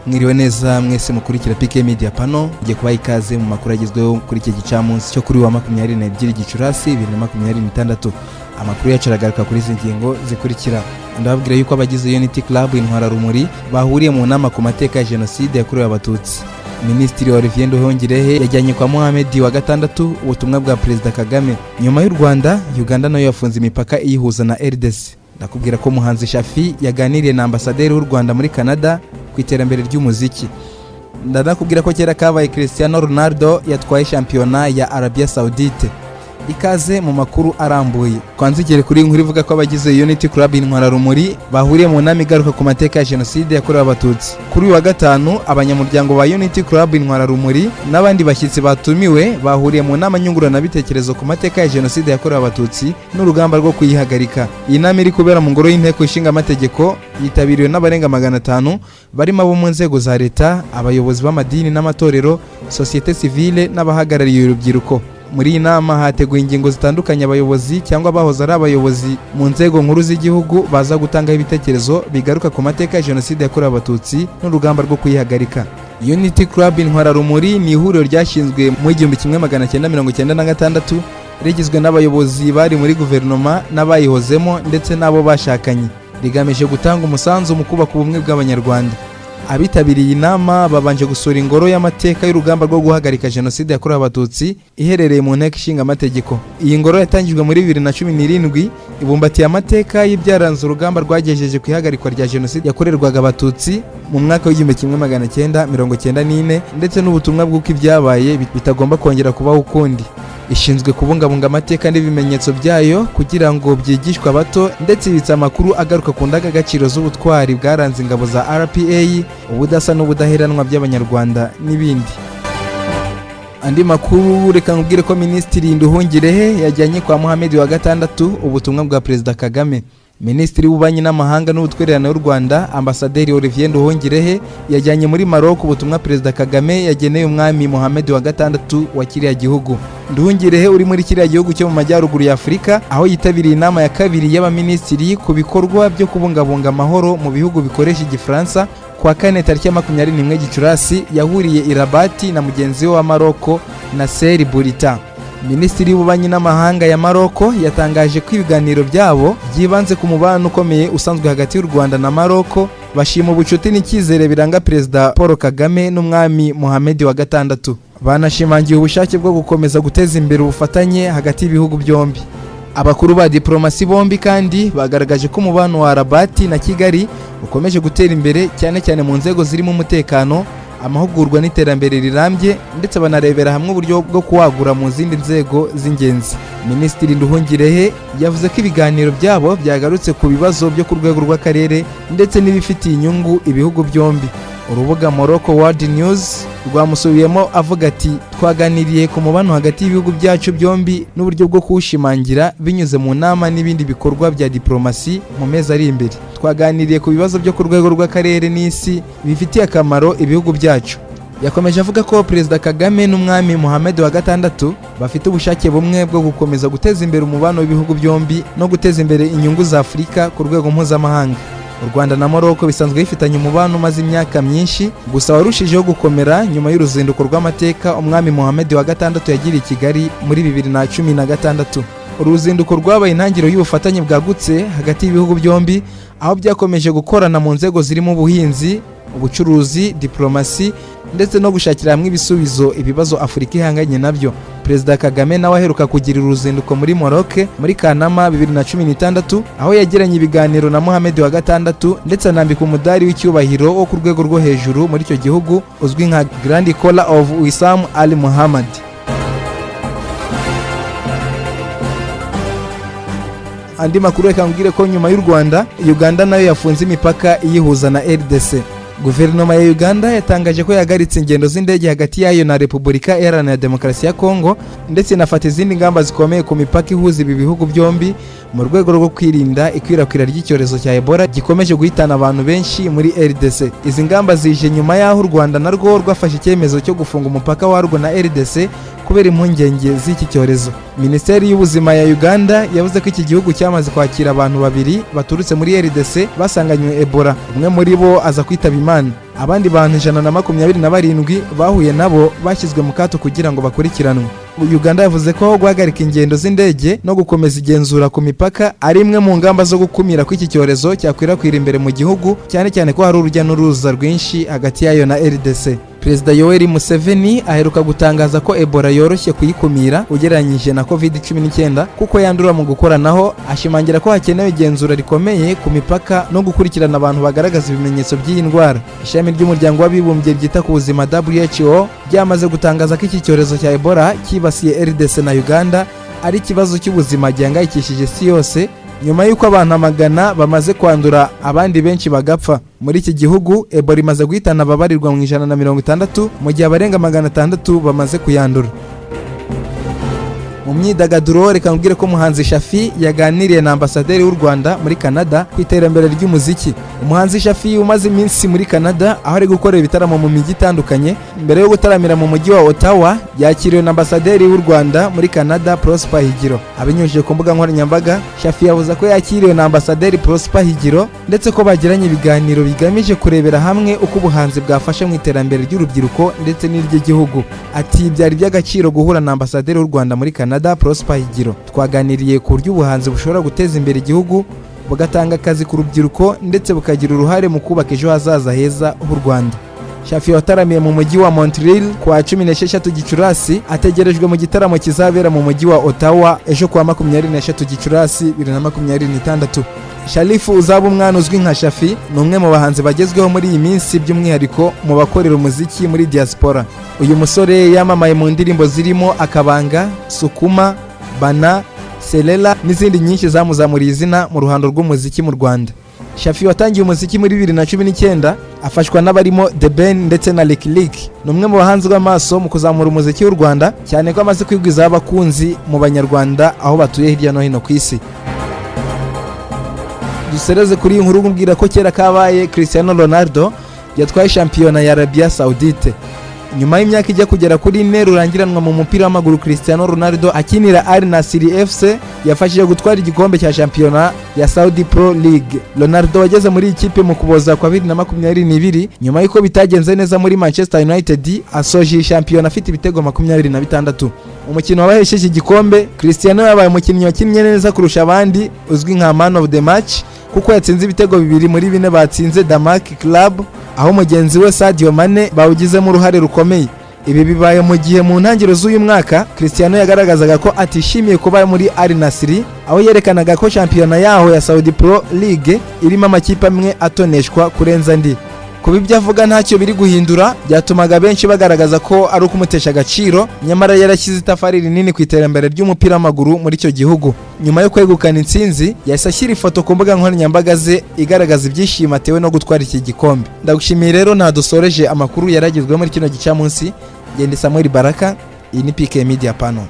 Mwiriwe neza mwese mukurikira PK Media Panel, ugiye kubaha ikaze mu makuru agezweho kuri iki gicamunsi cyo kuri wa 22 Gicurasi 2026. Amakuru yacu aragaruka kuri izi ngingo zikurikira. Ndababwira yuko abagize Unity Club Intwara Rumuri bahuriye mu nama ku mateka ya Jenoside yakorewe Abatutsi. Minisitiri Olivier Nduhungirehe yajyanye kwa Mohamed wa gatandatu ubutumwa bwa Perezida Kagame. Nyuma y'u Rwanda, Uganda nayo yafunze imipaka iyihuza na RDC. Ndakubwira ko Muhanzi Shafi yaganiriye na ambasaderi w'u Rwanda muri Canada ku iterambere ry'umuziki. Ndakubwira ko kera kabaye Cristiano Ronaldo yatwaye shampiyona ya Arabia Saudite. Ikaze mu makuru arambuye. Kwanzigere kuri inkuru ivuga ko abagize Unity Club Intwara Rumuri bahuriye mu nama igaruka ku mateka ya Jenoside yakorewe Abatutsi. Kuri wa gatanu, abanyamuryango ba Unity Club Intwara Rumuri n'abandi bashyitsi batumiwe bahuriye mu nama nyungurana bitekerezo ku mateka ya Jenoside yakorewe Abatutsi n'urugamba rwo kuyihagarika. Iyi nama iri kubera mu ngoro y'inteko ishinga amategeko, yitabiriwe n'abarenga 500 barimo abo mu nzego za leta, abayobozi b'amadini n'amatorero, societe civile n'abahagarariye urubyiruko. Muri iyi nama hateguye ingingo zitandukanye abayobozi cyangwa bahoze ari abayobozi mu nzego nkuru z'igihugu baza gutangaho ibitekerezo bigaruka ku mateka ya Jenoside yakorewe Abatutsi n'urugamba rwo kuyihagarika. Unity Club Intwara Rumuri ni ihuriro ryashinzwe mu 1996 rigizwe n'abayobozi bari muri guverinoma n'abayihozemo ndetse n'abo bashakanye, rigamije gutanga umusanzu mu kubaka ubumwe bw'Abanyarwanda. Abitabiriye inama babanje gusura ingoro y'amateka y'urugamba rwo guhagarika Jenoside yakorewe Abatutsi iherereye mu nteko ishinga amategeko. Iyi ngoro yatangijwe muri 2017, ibumbatiye amateka y'ibyaranze urugamba rwagejeje ku ihagarikwa rya Jenoside yakorerwaga Abatutsi mu mwaka w'1994 ndetse n'ubutumwa bw'uko ibyabaye bitagomba kongera kubaho ukundi. Ishinzwe kubungabunga amateka n'ibimenyetso byayo kugira ngo byigishwe abato ndetse ibitsa amakuru agaruka ku ndangagaciro z'ubutwari bwaranze ingabo za RPA, ubudasa n'ubudaheranwa by'Abanyarwanda n'ibindi. Andi makuru reka nkubwire ko Minisitiri Nduhungirehe yajyanye kwa Mohamed wa gatandatu ubutumwa bwa Perezida Kagame. Minisitiri w'Ububanyi n'Amahanga n'Ubutwererane w'u Rwanda Ambasaderi Olivier Nduhungirehe yajyanye muri Maroc ubutumwa Perezida Kagame yageneye umwami Mohamed wa gatandatu wa kiriya gihugu. Nduhungirehe uri muri kiriya gihugu cyo mu majyaruguru ya Afurika, aho yitabiriye inama ya kabiri y'abaminisitiri ku bikorwa byo kubungabunga amahoro mu bihugu bikoresha Igifaransa. Kwa kane tariki ya 21 Gicurasi yahuriye i Rabat na mugenzi we wa Maroc Nasser Bourita. Minisitiri w'Ububanyi n'Amahanga ya Maroc yatangaje ko ibiganiro byabo byibanze ku mubano ukomeye usanzwe hagati y'u Rwanda na Maroc, bashima ubucuti n'icyizere biranga Perezida Paul Kagame n'umwami Mohamed wa gatandatu. Banashimangiye ubushake bwo gukomeza guteza imbere ubufatanye hagati y'ibihugu byombi. Abakuru ba diplomasi bombi kandi bagaragaje ko umubano wa Rabat na Kigali ukomeje gutera imbere cyane cyane mu nzego zirimo umutekano, amahugurwa n'iterambere rirambye, ndetse banarebera hamwe uburyo bwo kuwagura mu zindi nzego z'ingenzi. Minisitiri Nduhungirehe yavuze ko ibiganiro byabo byagarutse ku bibazo byo ku rwego rw'akarere ndetse n'ibifitiye inyungu ibihugu byombi. Urubuga Morocco World News rwamusubiyemo avuga ati, twaganiriye ku mubano hagati y'ibihugu byacu byombi n'uburyo bwo kuwushimangira binyuze mu nama n'ibindi bikorwa bya diplomasi mu mezi ari imbere. Twaganiriye ku bibazo byo ku rwego rw'akarere n'isi bifitiye akamaro ibihugu byacu. Yakomeje avuga ko Perezida Kagame n'umwami Mohamed wa gatandatu bafite ubushake bumwe bwo gukomeza guteza imbere umubano w'ibihugu byombi no guteza imbere inyungu za Afurika ku rwego mpuzamahanga. U Rwanda na Maroc bisanzwe bifitanye umubano umaze imyaka myinshi, gusa warushijeho gukomera nyuma y'uruzinduko rw'amateka umwami Mohamed wa gatandatu yagiriye i Kigali muri 2016. Uruzinduko rwabaye intangiriro y'ubufatanye bwagutse hagati y'ibihugu byombi, aho byakomeje gukorana mu nzego zirimo ubuhinzi, ubucuruzi, diplomasi ndetse no gushakira hamwe ibisubizo ibibazo Afurika ihanganye nabyo. Perezida Kagame nawe aheruka kugira uruzinduko muri Maroc muri Kanama 2016, aho yagiranye ibiganiro na Mohamed wa gatandatu ndetse anambika umudari w'icyubahiro wo ku rwego rwo hejuru muri icyo gihugu uzwi nka Grand Collar of Wissam Al Mohammed. Andi makuru reka nkubwire ko nyuma y'u Rwanda, Uganda nayo yafunze imipaka iyihuza na RDC. Guverinoma ya Uganda yatangaje ko yagaritse ingendo z'indege hagati yayo na Repubulika Iharanira Demokarasi ya Kongo ndetse inafata izindi ngamba zikomeye ku mipaka ihuza ibi bihugu byombi mu rwego rwo kwirinda ikwirakwira ry'icyorezo cya Ebola gikomeje guhitana abantu benshi muri RDC. Izi ngamba zije nyuma y'aho u Rwanda narwo rwafashe icyemezo cyo gufunga umupaka warwo na RDC kubera impungenge z'iki cyorezo. Minisiteri y'ubuzima ya Uganda yavuze ko iki gihugu cyamaze kwakira abantu babiri baturutse muri RDC basanganywe Ebola, umwe muri bo aza kwitaba Imana. Abandi bantu 127 bahuye nabo bashyizwe mu kato kugira ngo bakurikiranwe. Uganda yavuze ko guhagarika ingendo z'indege no gukomeza igenzura ku mipaka ari imwe mu ngamba zo gukumira ko iki cyorezo cyakwirakwira imbere mu gihugu, cyane cyane ko hari urujya n'uruza rwinshi hagati yayo na RDC. Perezida Yoweri Museveni aheruka gutangaza ko Ebola yoroshye kuyikumira ugereranyije na COVID-19 kuko yandura mu gukoranaho, ashimangira ko hakenewe igenzura rikomeye ku mipaka no gukurikirana abantu bagaragaza ibimenyetso by'iyi ndwara. Ishami ry'umuryango w'abibumbye ryita ku buzima WHO ryamaze gutangaza ko iki cyorezo cya Ebola cyibasiye RDC na Uganda ari ikibazo cy'ubuzima gihangayikishije isi yose, nyuma y'uko abantu amagana bamaze kwandura abandi benshi bagapfa. Muri iki gihugu Ebola imaze guhitana ababarirwa mu 160 mu gihe abarenga 600 bamaze kuyandura. Mu myidagaduro reka nkubwire ko umuhanzi Shafi yaganiriye na ambasaderi w'u Rwanda muri Canada ku iterambere ry'umuziki. Umuhanzi Shafi umaze iminsi muri Canada aho ari gukorera ibitaramo mu mijyi itandukanye, mbere yo gutaramira mu mujyi wa Ottawa yakiriwe na ambasaderi w'u Rwanda muri Canada Prosper Higiro. Abinyujije ku mbuga nkoranyambaga, Shafi yavuze ko yakiriwe na ambasaderi Prosper Higiro ndetse ko bagiranye ibiganiro bigamije kurebera hamwe uko ubuhanzi bwafasha mu iterambere ry'urubyiruko ndetse n'iry'igihugu. Ati byari by'agaciro guhura na ambasaderi w'u Rwanda muri Canada Prosper Higiro. Twaganiriye ku buryo ubuhanzi bushobora guteza imbere igihugu, bugatanga akazi ku rubyiruko ndetse bukagira uruhare mu kubaka ejo hazaza heza h'u Rwanda. Shafi wataramiye mu mujyi wa Montreal kwa 16 Gicurasi ategerejwe mu gitaramo kizabera mu mujyi wa Ottawa ejo kwa 23 Gicurasi 2026. Sharifu uzaba umwana uzwi nka Shafi ni umwe mu bahanzi bagezweho muri iyi minsi, by'umwihariko mu bakorera umuziki muri diaspora. Uyu musore yamamaye mu ndirimbo zirimo Akabanga, Sukuma, Bana, Selela n'izindi nyinshi zamuzamuriye izina mu ruhando rw'umuziki mu Rwanda. Shafi watangiye umuziki muri 2019 afashwa n'abarimo The Ben ndetse na Lick Lick. Ni umwe mu bahanzi b'amaso mu kuzamura umuziki w'u Rwanda, cyane ko amaze kwigwizaho abakunzi mu Banyarwanda aho batuye hirya no hino ku isi. Dusereze kuri iyi nkuru kumbwira ko kera kabaye Cristiano Ronaldo yatwaye shampiyona ya Arabia Saudite. Nyuma y'imyaka ijya kugera kuri 4 rurangiranwa mu mupira w'amaguru, Cristiano Ronaldo akinira Al Nassr FC yafashije gutwara igikombe cya shampiyona ya Saudi Pro League. Ronaldo wageze muri ikipe mu kuboza kwa 2022 nyuma y'uko bitagenze neza muri Manchester United, asoje shampiyona afite ibitego 26. Umukino wabahesheje igikombe, Cristiano yabaye umukinnyi wakinnye neza kurusha abandi uzwi nka Man of the Match kuko yatsinze ibitego 2 muri 4 batsinze Damak Club, aho mugenzi we Sadio Mane bawugizemo uruhare rukomeye. Ibi bibaye mu gihe mu ntangiriro z'uyu mwaka Cristiano yagaragazaga ko atishimiye kuba muri Al Nassr, aho yerekanaga ko shampiyona yaho ya Saudi Pro League irimo amakipe amwe atoneshwa kurenza andi. Kuba ibyo avuga ntacyo biri guhindura, byatumaga benshi bagaragaza ko ari ukumutesha agaciro, nyamara yarashyize itafari rinini ku iterambere ry'umupira w'amaguru muri icyo gihugu. Nyuma yo kwegukana intsinzi, yahise ashyira ifoto ku mbuga nkoranyambaga ze igaragaza ibyishimo atewe no gutwara iki gikombe. Ndagushimiye rero, ntadusoreje amakuru yaragizwe muri kino gicamunsi. Genda Samuel Baraka, iyi ni PK Media Panel.